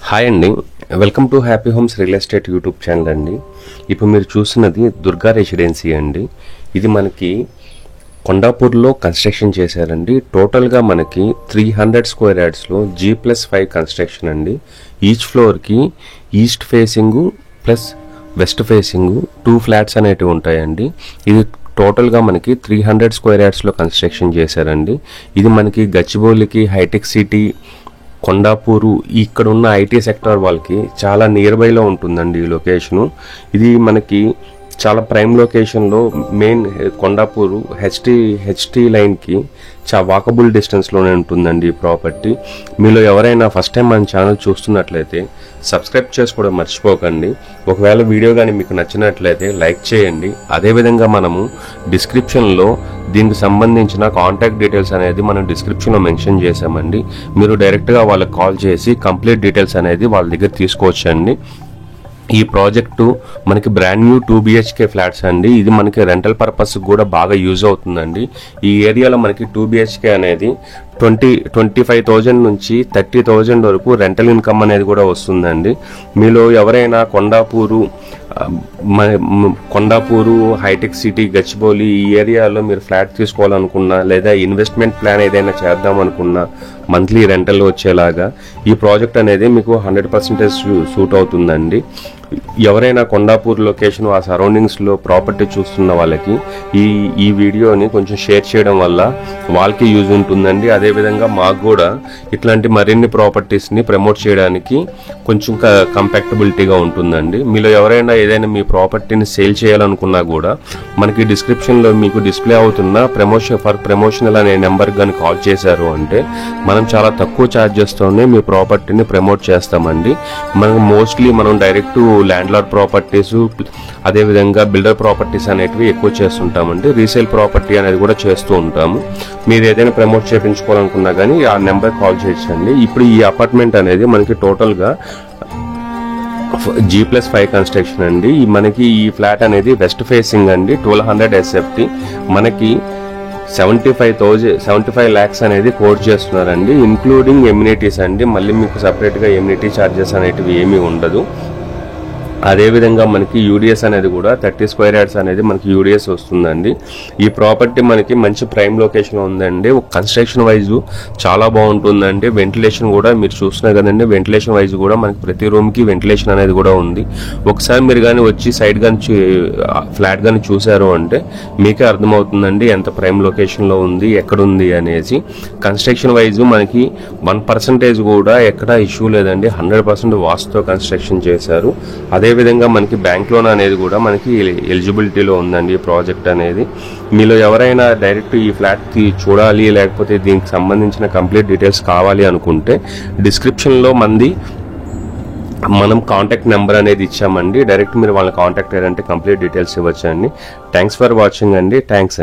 Hi అండి, welcome to happy homes real estate YouTube channel అండి. ఇప్పుడు మీరు చూస్తున్నది దుర్గా రెసిడెన్సీ అండి. ఇది మనకి కొండాపూర్లో కన్స్ట్రక్షన్ చేశారండి. టోటల్గా మనకి 300 స్క్వేర్ యార్డ్స్లో G+5 కన్స్ట్రక్షన్ అండి. ఈచ్ ఫ్లోర్కి east facing plus west facing 2 flats అనేటివి ఉంటాయండి. ఇది టోటల్గా మనకి 300 స్క్వేర్ యార్డ్స్లో కన్స్ట్రక్షన్ చేశారండి. ఇది మనకి గచ్చిబౌలికి, హైటెక్ సిటీ, కొండాపూరు ఇక్కడ ఉన్న ఐటీ సెక్టర్ వాళ్ళకి చాలా నియర్ బైలో ఉంటుందండి ఈ లొకేషను. ఇది మనకి చాలా ప్రైమ్ లొకేషన్లో మెయిన్ కొండాపూరు హెచ్టీ లైన్కి వాకబుల్ డిస్టెన్స్లోనే ఉంటుందండి ఈ ప్రాపర్టీ. మీలో ఎవరైనా ఫస్ట్ టైం మన ఛానల్ చూస్తున్నట్లయితే సబ్స్క్రైబ్ చేసుకోవడం మర్చిపోకండి. ఒకవేళ వీడియో కానీ మీకు నచ్చినట్లయితే లైక్ చేయండి. అదేవిధంగా మనము డిస్క్రిప్షన్లో దీనికి సంబంధించిన కాంటాక్ట్ డీటెయిల్స్ అనేది మనం డిస్క్రిప్షన్లో మెన్షన్ చేసామండి. మీరు డైరెక్ట్గా వాళ్ళకి కాల్ చేసి కంప్లీట్ డీటెయిల్స్ అనేది వాళ్ళ దగ్గర తీసుకోవచ్చండి. ఈ ప్రాజెక్టు మనకి బ్రాండ్ న్యూ 2 BHK ఫ్లాట్స్ అండి. ఇది మనకి రెంటల్ పర్పస్ కూడా బాగా యూజ్ అవుతుందండి. ఈ ఏరియాలో మనకి 2 BHK అనేది 25,000 నుంచి 30,000 వరకు రెంటల్ ఇన్కమ్ అనేది కూడా వస్తుందండి. మీలో ఎవరైనా కొండాపూరు, హైటెక్ సిటీ, గచ్చిబౌలి ఈ ఏరియాలో మీరు ఫ్లాట్ తీసుకోవాలనుకున్నా లేదా ఇన్వెస్ట్మెంట్ ప్లాన్ ఏదైనా చేద్దాం అనుకున్నా మంత్లీ రెంటల్ వచ్చేలాగా ఈ ప్రాజెక్ట్ అనేది మీకు 100% సూట్ అవుతుందండి. ఎవరైనా కొండాపూర్ లొకేషన్ ఆ సరౌండింగ్స్లో ప్రాపర్టీ చూస్తున్న వాళ్ళకి ఈ వీడియోని కొంచెం షేర్ చేయడం వల్ల వాళ్ళకి యూజ్ ఉంటుందండి. అదేవిధంగా మాకు కూడా ఇట్లాంటి మరిన్ని ప్రాపర్టీస్ని ప్రమోట్ చేయడానికి కొంచెం కంపాక్టబిలిటీగా ఉంటుందండి. మీలో ఎవరైనా ఏదైనా మీ ప్రాపర్టీని సేల్ చేయాలనుకున్నా కూడా మనకి డిస్క్రిప్షన్లో మీకు డిస్ప్లే అవుతున్న ప్రమోషనల్ అనే నెంబర్కి కానీ కాల్ చేశారు అంటే మనం చాలా తక్కువ ఛార్జెస్తోనే మీ ప్రాపర్టీని ప్రమోట్ చేస్తామండి. మనం డైరెక్ట్ ల్యాండ్ లార్డ్ ప్రాపర్టీస్, అదేవిధంగా బిల్డర్ ప్రాపర్టీస్ అనేటివి ఎక్కువ చేస్తుంటామండి. రీసేల్ ప్రాపర్టీ అనేది కూడా చేస్తూ ఉంటాము. మీరు ఏదైనా ప్రమోట్ చేయించుకోవాలనుకున్నా కానీ ఆ నెంబర్ కాల్ చేయొచ్చండి. ఇప్పుడు ఈ అపార్ట్మెంట్ అనేది మనకి టోటల్గా G+5 కన్స్ట్రక్షన్ అండి. మనకి ఈ ఫ్లాట్ అనేది వెస్ట్ ఫేసింగ్ అండి. 1200 SFT మనకి 75 lakhs అనేది కోట్ చేస్తున్నారండి, ఇంక్లూడింగ్ ఎమ్యూనిటీస్ అండి. మళ్ళీ మీకు సపరేట్గా ఎమ్యూనిటీ ఛార్జెస్ అనేటివి ఏమీ ఉండదు. అదేవిధంగా మనకి యూడిఎస్ అనేది కూడా 30 స్క్వేర్ యార్డ్స్ అనేది మనకి యూడిఎస్ వస్తుందండి. ఈ ప్రాపర్టీ మనకి మంచి ప్రైమ్ లొకేషన్లో ఉందండి. కన్స్ట్రక్షన్ వైజ్ చాలా బాగుంటుందండి. వెంటిలేషన్ కూడా మీరు చూస్తున్నారు కదండి, వెంటిలేషన్ వైజ్ కూడా మనకి ప్రతి రూమ్కి వెంటిలేషన్ అనేది కూడా ఉంది. ఒకసారి మీరు కానీ వచ్చి సైడ్ కానీ ఫ్లాట్ కానీ చూసారు అంటే మీకే అర్థమవుతుందండి ఎంత ప్రైమ్ లొకేషన్లో ఉంది, ఎక్కడుంది అనేసి. కన్స్ట్రక్షన్ వైజ్ మనకి 1% కూడా ఎక్కడ ఇష్యూ లేదండి. 100% వాస్తుతో కన్స్ట్రక్షన్ చేశారు. అదేవిధంగా మనకి బ్యాంక్ లోన్ అనేది కూడా మనకి ఎలిజిబిలిటీలో ఉందండి ఈ ప్రాజెక్ట్ అనేది. మీలో ఎవరైనా డైరెక్ట్ ఈ ఫ్లాట్ చూడాలి లేకపోతే దీనికి సంబంధించిన కంప్లీట్ డీటెయిల్స్ కావాలి అనుకుంటే డిస్క్రిప్షన్లో మనం కాంటాక్ట్ నెంబర్ అనేది ఇచ్చామండి. డైరెక్ట్ మీరు వాళ్ళని కాంటాక్ట్ అయ్యారంటే కంప్లీట్ డీటెయిల్స్ ఇవ్వచ్చండి. థ్యాంక్స్ ఫర్ వాచింగ్ అండి. థ్యాంక్స్.